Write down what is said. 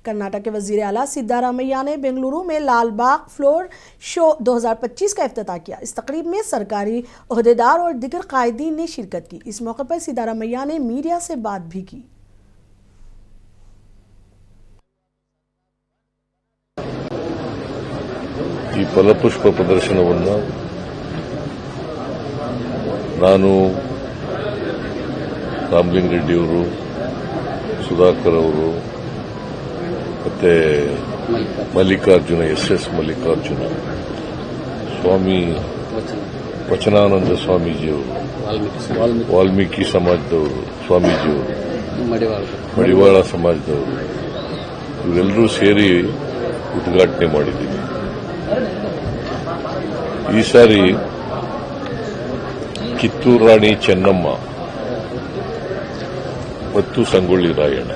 कर्नाटक के वजीर आला सिद्धारामैया ने बेंगलुरु में लाल बाग फ्लोर शो 2025 का इफ्तिताह किया। इस तकरीब में सरकारी ओहदेदार और दिगर कायदीन ने शिरकत की। इस मौके पर सिद्धारामैया ने मीडिया से बात भी की। ಈ ಫಲಪುಷ್ಪ ಪ್ರದರ್ಶನವನ್ನು ನಾನು ರಾಮಲಿಂಗರೆಡ್ಡಿಯವರು, ಸುಧಾಕರ್ ಅವರು ಮತ್ತೆ ಮಲ್ಲಿಕಾರ್ಜುನ ಎಸ್ ಮಲ್ಲಿಕಾರ್ಜುನ, ಸ್ವಾಮಿ ವಚನಾನಂದ ಸ್ವಾಮೀಜಿಯವರು, ವಾಲ್ಮೀಕಿ ಸಮಾಜದವರು ಸ್ವಾಮೀಜಿಯವರು, ಮಡಿವಾಳ ಸಮಾಜದವರು ಇವರೆಲ್ಲರೂ ಸೇರಿ ಉದ್ಘಾಟನೆ ಮಾಡಿದ್ದೀವಿ। ಈ ಸಾರಿ ಕಿತ್ತೂರು ರಾಣಿ ಚೆನ್ನಮ್ಮ ಮತ್ತು ಸಂಗೊಳ್ಳಿ ರಾಯಣ್ಣ